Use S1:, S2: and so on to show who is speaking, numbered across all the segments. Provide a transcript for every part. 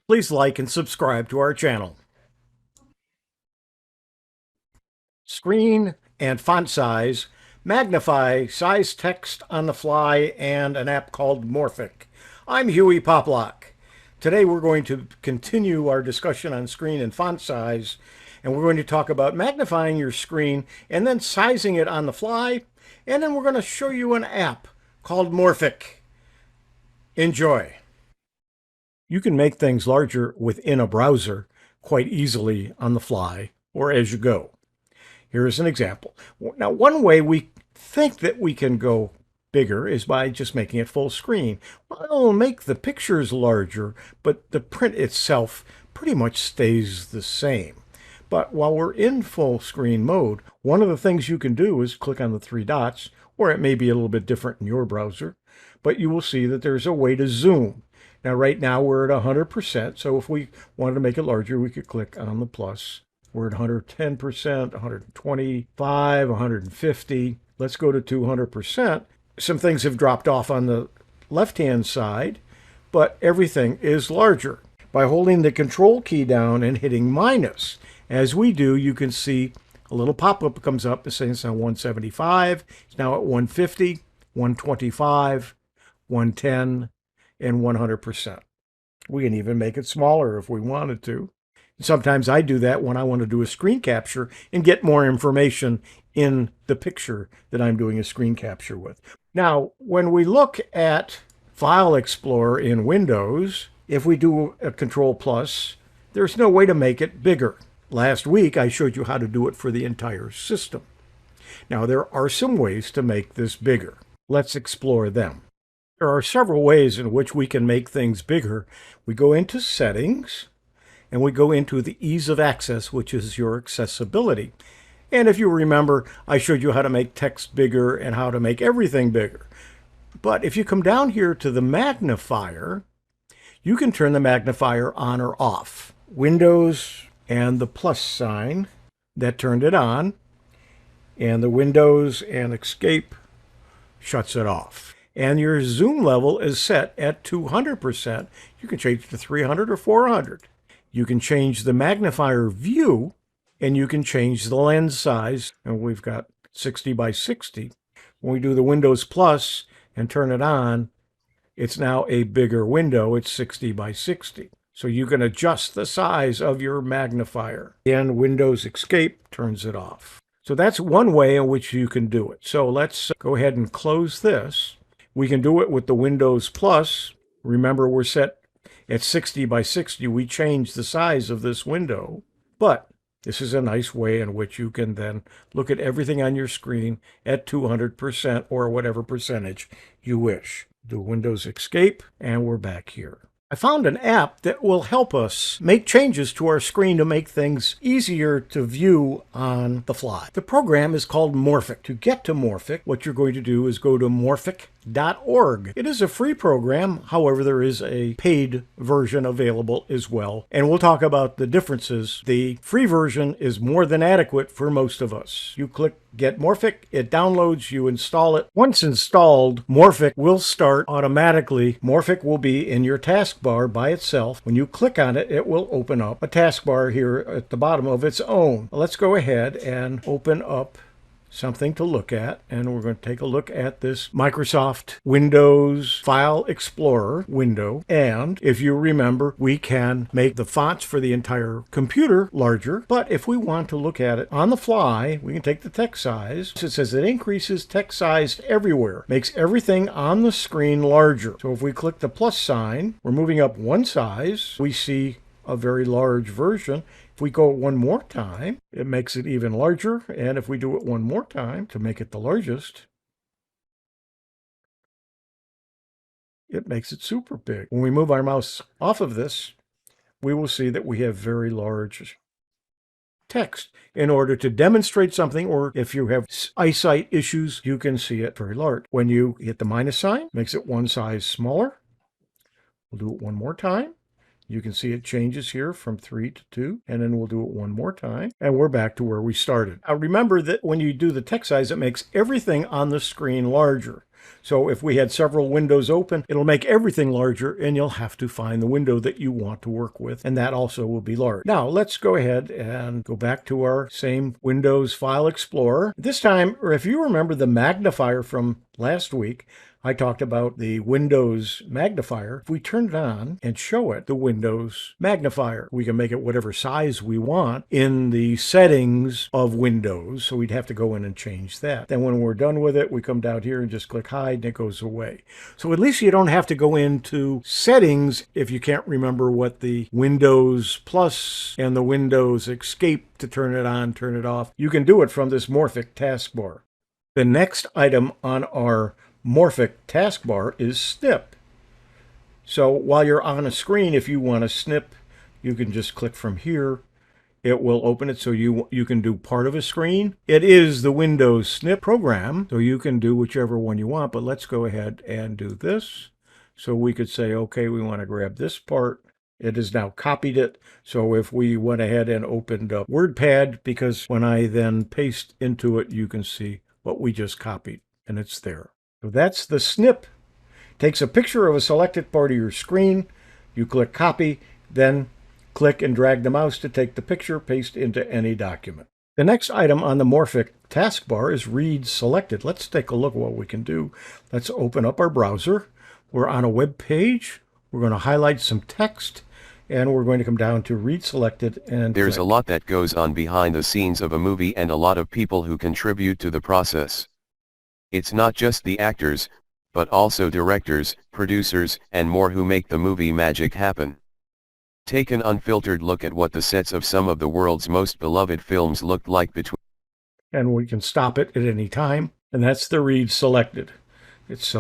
S1: Please like and subscribe to our channel. Screen and font size, magnify, size text on the fly, and an app called Morphic. I'm Hewie Poplock. Today we're going to continue our discussion on screen and font size, and we're going to talk about magnifying your screen and then sizing it on the fly, and then we're going to show you an app called Morphic. Enjoy. You can make things larger within a browser quite easily on the fly or as you go. Here is an example. Now, one way we think that we can go bigger is by just making it full screen. Well, it'll make the pictures larger, but the print itself pretty much stays the same. But while we're in full screen mode, one of the things you can do is click on the three dots, or it may be a little bit different in your browser, but you will see that there's a way to zoom. Now, right now we're at 100%, so if we wanted to make it larger, we could click on the plus. We're at 110%, 125, 150. Let's go to 200%. Some things have dropped off on the left-hand side, but everything is larger. By holding the control key down and hitting minus, as we do, you can see a little pop-up comes up saying it's now 175. It's now at 150, 125, 110, and 100%. We can even make it smaller if we wanted to. Sometimes I do that when I want to do a screen capture and get more information in the picture that I'm doing a screen capture with. Now, when we look at File Explorer in Windows, if we do a Control Plus, there's no way to make it bigger. Last week, I showed you how to do it for the entire system. Now, there are some ways to make this bigger. Let's explore them. There are several ways in which we can make things bigger. We go into Settings, and we go into the Ease of Access, which is your accessibility. And if you remember, I showed you how to make text bigger and how to make everything bigger. But if you come down here to the magnifier, you can turn the magnifier on or off. Windows and the plus sign, that turned it on, and the Windows and Escape shuts it off. And your zoom level is set at 200%. You can change it to 300 or 400. You can change the magnifier view, and you can change the lens size. And we've got 60 by 60. When we do the Windows Plus and turn it on, it's now a bigger window. It's 60 by 60. So you can adjust the size of your magnifier. And Windows Escape turns it off. So that's one way in which you can do it. So let's go ahead and close this. We can do it with the Windows Plus. Remember, we're set at 60 by 60. We change the size of this window. But this is a nice way in which you can then look at everything on your screen at 200% or whatever percentage you wish. Do Windows Escape, and we're back here. I found an app that will help us make changes to our screen to make things easier to view on the fly. The program is called Morphic. To get to Morphic, what you're going to do is go to morphic.org. It is a free program, however, there is a paid version available as well, and we'll talk about the differences. The free version is more than adequate for most of us. You click Get Morphic, it downloads, you install it. Once installed, Morphic will start automatically. Morphic will be in your taskbar by itself. When you click on it, it will open up a taskbar here at the bottom of its own. Let's go ahead and open up something to look at, and we're going to take a look at this Microsoft Windows File Explorer window. And if you remember, we can make the fonts for the entire computer larger, but if we want to look at it on the fly, we can take the text size. It says it increases text size everywhere, makes everything on the screen larger. So if we click the plus sign, we're moving up one size. We see a very large version. If we go one more time, it makes it even larger. And if we do it one more time to make it the largest, it makes it super big. When we move our mouse off of this, we will see that we have very large text. In order to demonstrate something, or if you have eyesight issues, you can see it very large. When you hit the minus sign, it makes it one size smaller. We'll do it one more time. You can see it changes here from 3 to 2, and then we'll do it one more time, and we're back to where we started. Now remember that when you do the text size, it makes everything on the screen larger. So if we had several windows open, it'll make everything larger, and you'll have to find the window that you want to work with, and that also will be large. Now let's go ahead and go back to our same Windows File Explorer. This time, or if you remember the magnifier from last week, I talked about the Windows magnifier. If we turn it on and show it the Windows magnifier, we can make it whatever size we want in the settings of Windows. So we'd have to go in and change that. Then when we're done with it, we come down here and just click hide and it goes away. So at least you don't have to go into settings if you can't remember what the Windows Plus and the Windows Escape to turn it on, turn it off. You can do it from this Morphic taskbar. The next item on our Morphic taskbar is snip. So while you're on a screen, if you want to snip, you can just click from here. It will open it so you can do part of a screen. It is the Windows snip program, so you can do whichever one you want, but let's go ahead and do this. So we could say, okay, we want to grab this part. It has now copied it. So if we went ahead and opened up WordPad, because when I then paste into it, you can see what we just copied, and it's there. So that's the snip. Takes a picture of a selected part of your screen. You click copy, then click and drag the mouse to take the picture, paste into any document. The next item on the Morphic taskbar is read selected. Let's take a look at what we can do. Let's open up our browser. We're on a web page. We're going to highlight some text, and we're going to come down to read selected and
S2: There's
S1: click.
S2: a lot that goes on behind the scenes of a movie and a lot of people who contribute to the process. It's not just the actors, but also directors, producers, and more who make the movie magic happen. Take an unfiltered look at what the sets of some of the world's most beloved films looked like between.
S1: And we can stop it at any time, and that's the read selected. It's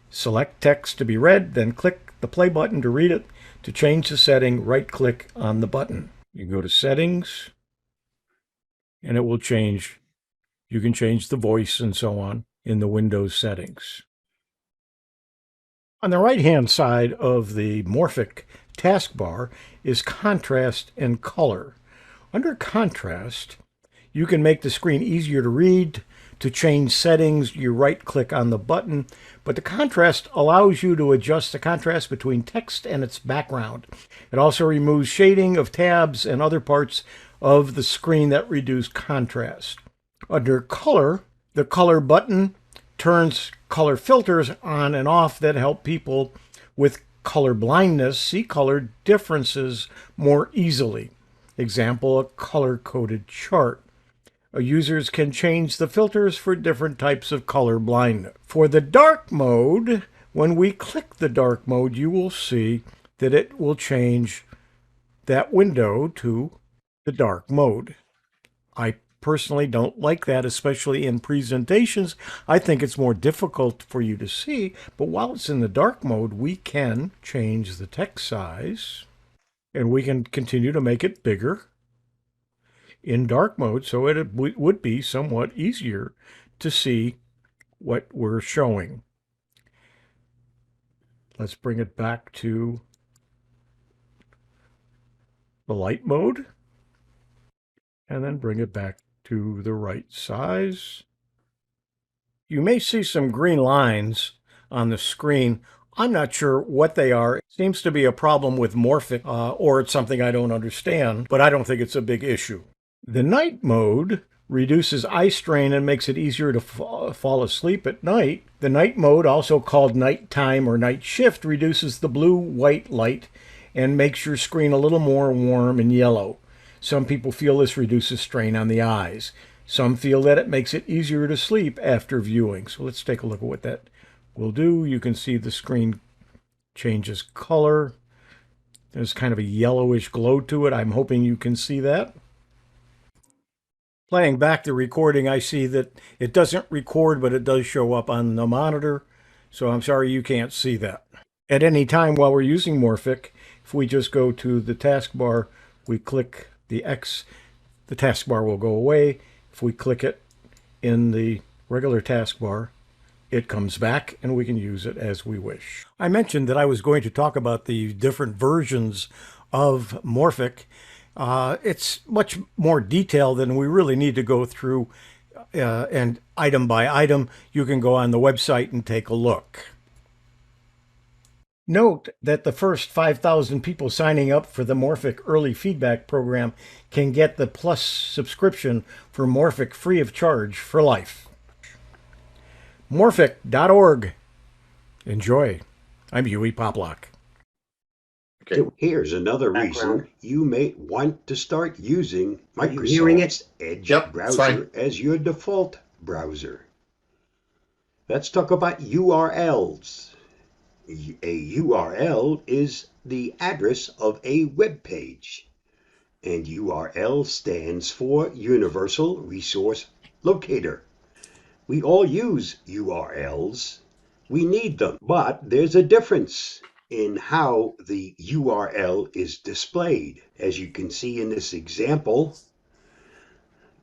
S1: select text to be read, then click the play button to read it. To change the setting, right click on the button. You go to settings, and it will change. You can change the voice and so on in the Windows settings. On the right-hand side of the Morphic taskbar is contrast and color. Under contrast, you can make the screen easier to read. To change settings, you right-click on the button, but the contrast allows you to adjust the contrast between text and its background. It also removes shading of tabs and other parts of the screen that reduce contrast. Under color, the color button turns color filters on and off that help people with color blindness see color differences more easily. Example, a color-coded chart. Users can change the filters for different types of color blindness. For the dark mode, when we click the dark mode, you will see that it will change that window to the dark mode. I personally don't like that, especially in presentations. I think it's more difficult for you to see, but while it's in the dark mode, we can change the text size, and we can continue to make it bigger in dark mode, so it would be somewhat easier to see what we're showing. Let's bring it back to the light mode, and then bring it back to the right size. You may see some green lines on the screen. I'm not sure what they are. It seems to be a problem with Morphic, or it's something I don't understand, but I don't think it's a big issue. The night mode reduces eye strain and makes it easier to fall asleep at night. The night mode, also called nighttime or night shift, reduces the blue-white light and makes your screen a little more warm and yellow. Some people feel this reduces strain on the eyes. Some feel that it makes it easier to sleep after viewing. So let's take a look at what that will do. You can see the screen changes color. There's kind of a yellowish glow to it. I'm hoping you can see that. Playing back the recording, I see that it doesn't record, but it does show up on the monitor. So I'm sorry you can't see that. At any time while we're using Morphic, if we just go to the taskbar, we click the X, the taskbar will go away. If we click it in the regular taskbar, it comes back and we can use it as we wish. I mentioned that I was going to talk about the different versions of Morphic. It's much more detailed than we really need to go through and item by item, you can go on the website and take a look. Note that the first 5,000 people signing up for the Morphic Early Feedback Program can get the Plus subscription for Morphic free of charge for life. Morphic.org. Enjoy. I'm Hewie Poplock.
S3: Okay. Here's another reason you may want to start using Microsoft's Edge browser as your default browser. Let's talk about URLs. A URL is the address of a web page, and URL stands for Universal Resource Locator. We all use URLs. We need them, but there's a difference in how the URL is displayed. As you can see in this example,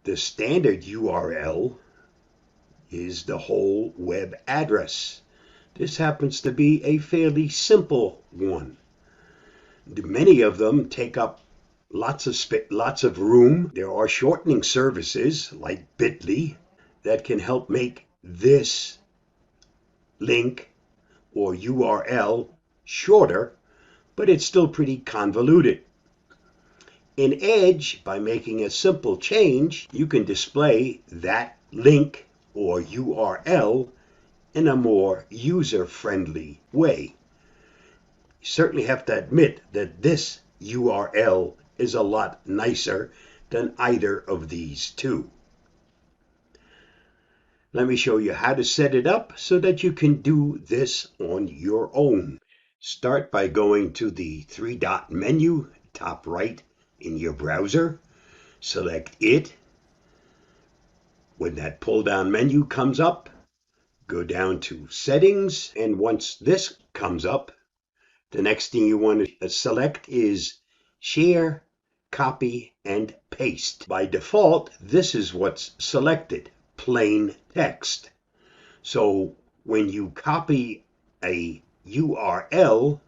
S3: the standard URL is the whole web address. This happens to be a fairly simple one. Many of them take up lots of room. There are shortening services like Bitly that can help make this link or URL shorter, but it's still pretty convoluted. In Edge, by making a simple change, you can display that link or URL in a more user-friendly way. You certainly have to admit that this URL is a lot nicer than either of these two. Let me show you how to set it up so that you can do this on your own. Start by going to the three-dot menu, top right in your browser. Select it. When that pull-down menu comes up, go down to Settings, and once this comes up, the next thing you want to select is Share, Copy, and Paste. By default, this is what's selected, plain text. So when you copy a URL,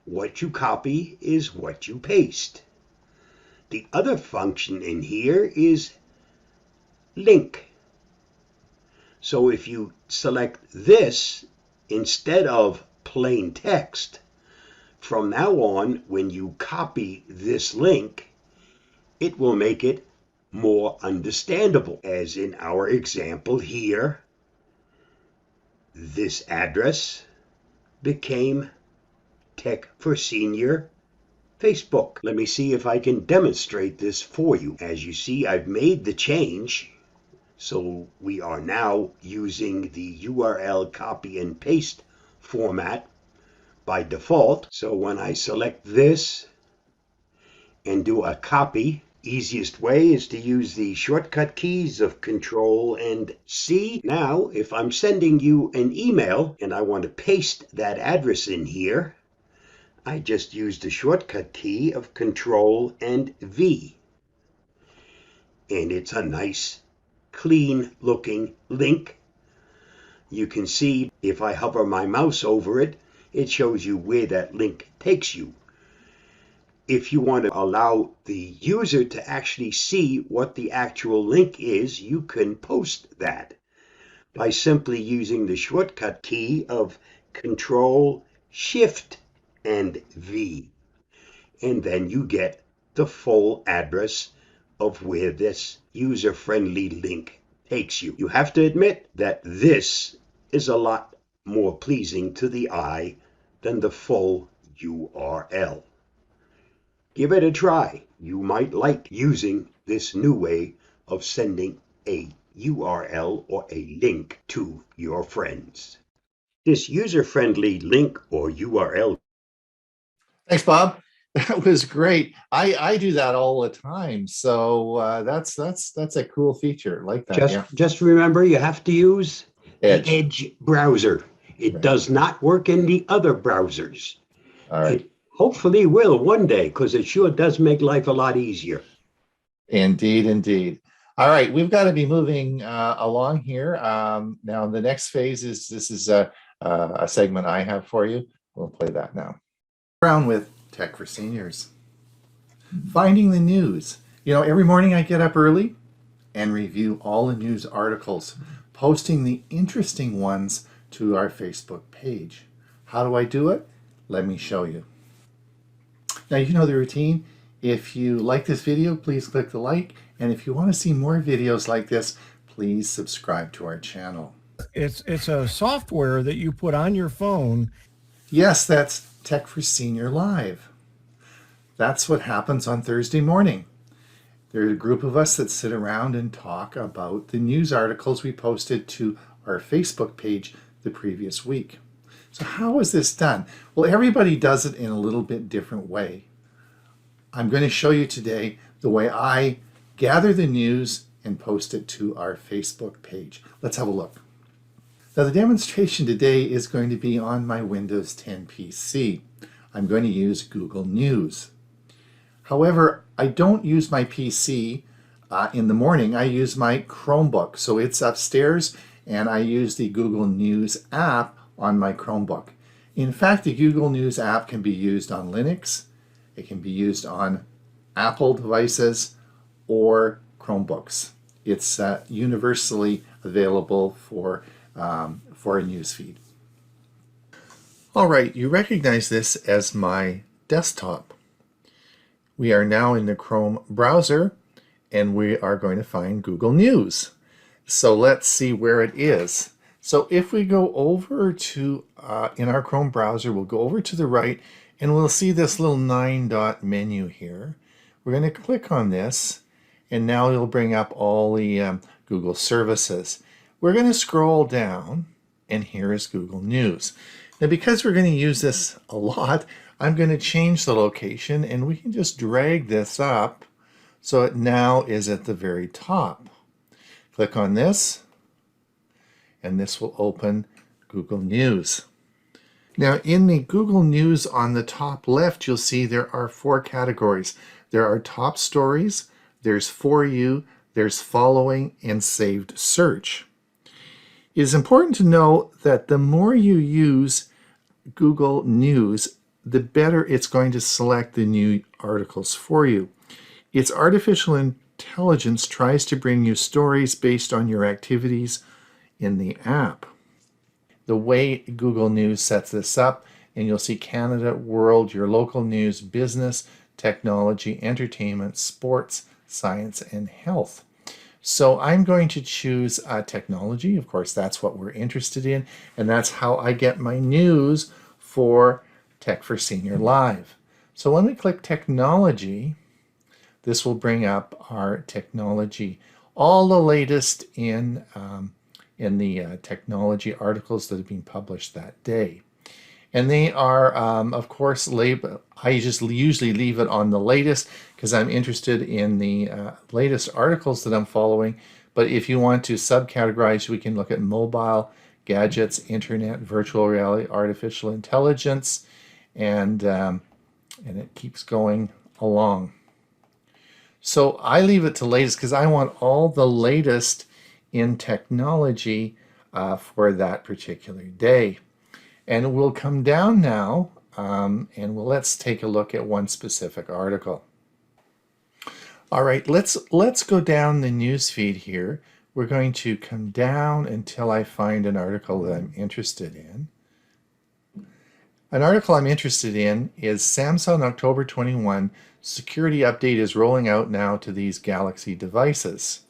S3: what you copy is what you paste. The other function in here is link. So if you select this instead of plain text, from now on, when you copy this link, it will make it more understandable. As in our example here, this address became Tech for Senior Facebook. Let me see if I can demonstrate this for you. As you see, I've made the change. So we are now using the URL copy and paste format by default. So when I select this and do a copy, easiest way is to use the shortcut keys of Control and C. Now, if I'm sending you an email and I want to paste that address in here, I just use the shortcut key of Control and V. And it's a nice, clean looking link. You can see if I hover my mouse over it, it shows you where that link takes you. If you want to allow the user to actually see what the actual link is, you can post that by simply using the shortcut key of Control, Shift, and V. And then you get the full address of where this user-friendly link takes you. You have to admit that this is a lot more pleasing to the eye than the full URL. Give it a try. You might like using this new way of sending a URL or a link to your friends. This user-friendly link or URL.
S4: Thanks, Bob. That was great. I do that all the time. So that's a cool feature. Like that.
S3: Just remember, you have to use
S4: Edge.
S3: the Edge browser. It does not work in the other browsers.
S4: All right.
S3: It hopefully will one day, because it sure does make life a lot easier.
S4: Indeed, indeed. All right, we've got to be moving along here. Now, the next phase is a segment I have for you. We'll play that now. Around with Tech for Seniors. Finding the news. You know, every morning I get up early and review all the news articles, posting the interesting ones to our Facebook page. How do I do it? Let me show you. Now you know the routine. If you like this video, please click the like, and if you want to see more videos like this, please subscribe to our channel.
S1: It's a software that you put on your phone.
S2: Yes, that's Tech for Senior Live. That's what happens on Thursday morning. There's a group of us that sit around and talk about the news articles we posted to our Facebook page the previous week. So how is this done? Well, everybody does it in a little bit different way. I'm going to show you today the way I gather the news and post it to our Facebook page. Let's have a look. Now the demonstration today is going to be on my Windows 10 PC. I'm going to use Google News. However, I don't use my PC in the morning. I use my Chromebook. So it's upstairs and I use the Google News app on my Chromebook. In fact, the Google News app can be used on Linux. It can be used on Apple devices or Chromebooks. It's universally available for a news feed. All right, you recognize this as my desktop. We are now in the Chrome browser and we are going to find Google News. So let's see where it is. So if we go over to, in our Chrome browser, we'll go over to the right and we'll see this little 9-dot menu here. We're going to click on this and now it'll bring up all the Google services. We're going to scroll down and here is Google News. Now because we're going to use this a lot, I'm going to change the location and we can just drag this up so it now is at the very top. Click on this and this will open Google News. Now in the Google News on the top left, you'll see there are 4 categories. There are top stories, there's For You, there's following, and saved search. It is important to know that the more you use Google News, the better it's going to select the new articles for you. Its artificial intelligence tries to bring you stories based on your activities in the app. The way Google News sets this up, and you'll see Canada, world, your local news, business, technology, entertainment, sports, science, and health. So I'm going to choose technology. Of course, that's what we're interested in, and that's how I get my news for Tech for Senior Live. So when we click technology, this will bring up our technology, all the latest in the technology articles that have been published that day. And they are, of course, labeled. I just usually leave it on the latest because I'm interested in the latest articles that I'm following. But if you want to subcategorize, we can look at mobile, gadgets, internet, virtual reality, artificial intelligence, and it keeps going along. So I leave it to latest because I want all the latest in technology for that particular day. And we'll come down now and let's take a look at one specific article. All right, let's go down the news feed here. We're going to come down until I find an article that I'm interested in. An article I'm interested in is Samsung October 21 security update is rolling out now to these Galaxy devices.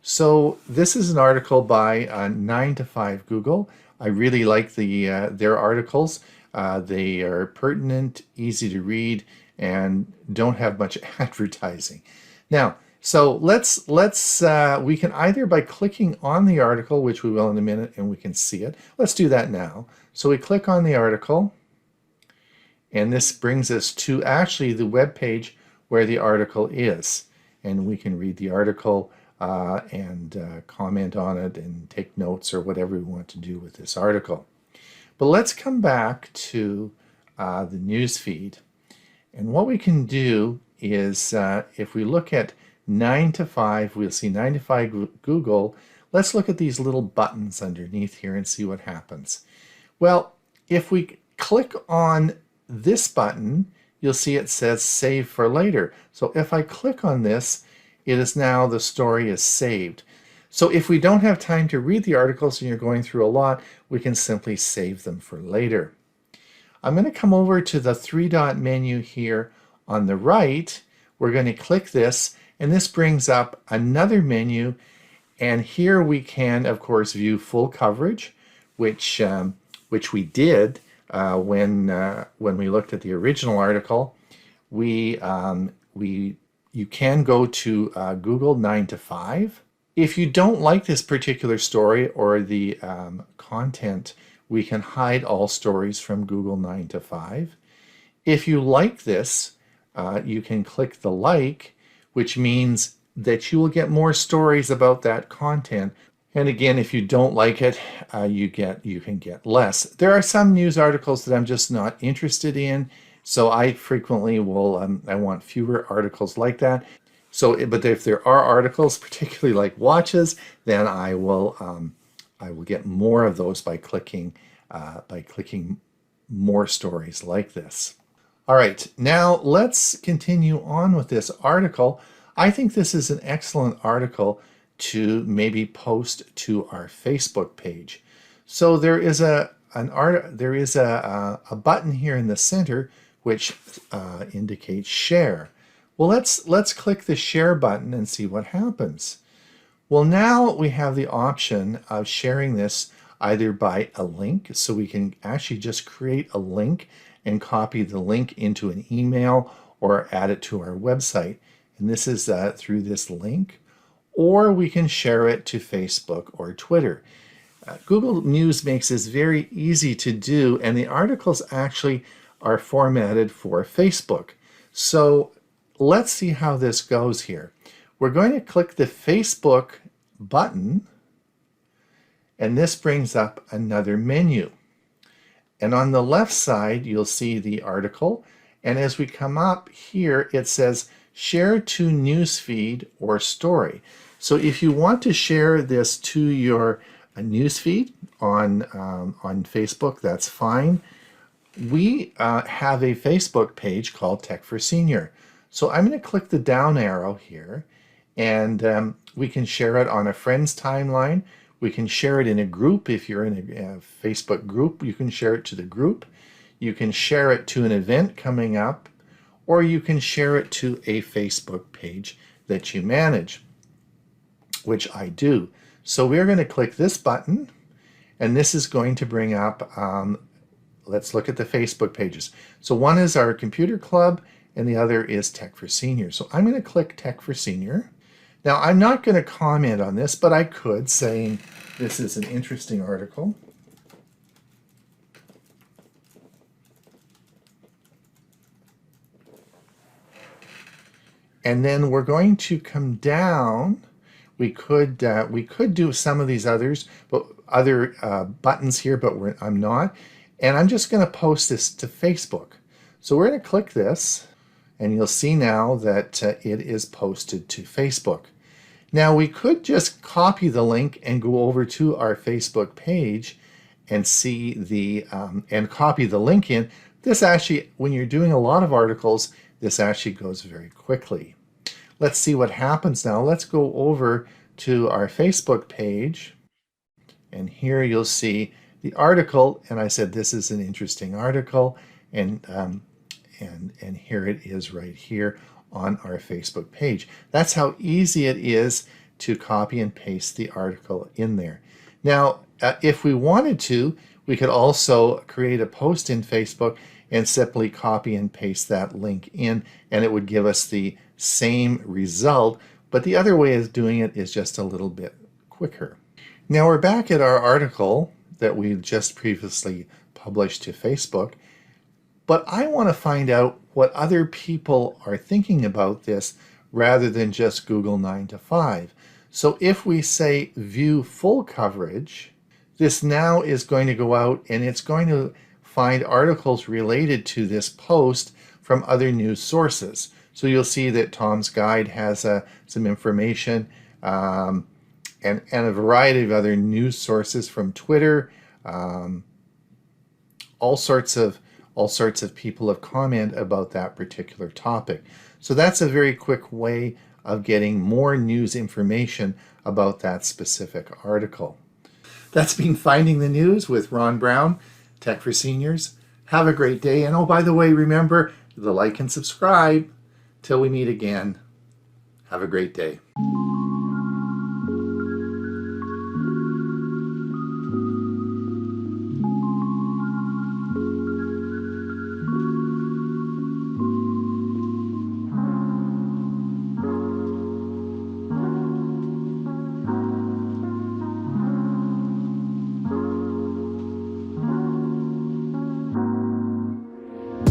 S2: So this is an article by 9to5 Google. I really like their articles. They are pertinent, easy to read, and don't have much advertising. Now, so we can either by clicking on the article, which we will in a minute, and we can see it. Let's do that now. So we click on the article, and this brings us to actually the web page where the article is, and we can read the article and comment on it and take notes or whatever we want to do with this article. But let's come back to the news feed. And what we can do is if we look at 9to5, we'll see 9to5 Google. Let's look at these little buttons underneath here and see what happens. Well, if we click on this button, you'll see it says save for later. So if I click on this,
S4: the story is saved. So if we don't have time to read the articles and you're going through a lot, we can simply save them for later. I'm going to come over to the three-dot menu here on the right. We're going to click this, and this brings up another menu. And here we can, of course, view full coverage, which we did when we looked at the original article. You can go to Google 9 to 5. If you don't like this particular story or the content, we can hide all stories from Google 9 to 5. If you like this, you can click the like, which means that you will get more stories about that content. And again, if you don't like it, you can get less. There are some news articles that I'm just not interested in, so I frequently will, I want fewer articles like that. So, but if there are articles, particularly like watches, then I will get more of those by clicking more stories like this. All right, now let's continue on with this article. I think this is an excellent article to maybe post to our Facebook page. So there is a button here in the center which indicates share. Well, let's click the share button and see what happens. Well, now we have the option of sharing this either by a link, so we can actually just create a link and copy the link into an email or add it to our website. And this is through this link, or we can share it to Facebook or Twitter. Google News makes this very easy to do, and the articles actually are formatted for Facebook. So let's see how this goes here. We're going to click the Facebook button, and this brings up another menu. And on the left side, you'll see the article. And as we come up here, it says share to newsfeed or story. So if you want to share this to your newsfeed on Facebook, that's fine. We have a Facebook page called Tech for Senior. So I'm going to click the down arrow here, and we can share it on a friend's timeline. We can share it in a group. If you're in a Facebook group, you can share it to the group. You can share it to an event coming up, or you can share it to a Facebook page that you manage, which I do. So we're going to click this button, and this is going to bring up, let's look at the Facebook pages. So one is our computer club, and the other is Tech for Senior. So I'm going to click Tech for Senior. Now, I'm not going to comment on this, but I could, saying this is an interesting article. And then we're going to come down. We could do some of these others, but other buttons here, but I'm not. And I'm just going to post this to Facebook. So we're going to click this, and you'll see now that it is posted to Facebook. Now we could just copy the link and go over to our Facebook page and see the and copy the link in. This actually, when you're doing a lot of articles, this actually goes very quickly. Let's see what happens now. Let's go over to our Facebook page, and here you'll see the article, and I said this is an interesting article, and here it is right here on our Facebook page. That's how easy it is to copy and paste the article in there. Now, if we wanted to, we could also create a post in Facebook and simply copy and paste that link in, and it would give us the same result, but the other way of doing it is just a little bit quicker. Now we're back at our article that we just previously published to Facebook, but I want to find out what other people are thinking about this rather than just Google 9 to 5. So if we say view full coverage, this now is going to go out and it's going to find articles related to this post from other news sources. So you'll see that Tom's Guide has some information and a variety of other news sources from Twitter. All sorts of people have commented about that particular topic. So that's a very quick way of getting more news information about that specific article. That's been Finding the News with Ron Brown, Tech for Seniors. Have a great day. And oh, by the way, remember the like and subscribe. Till we meet again, have a great day.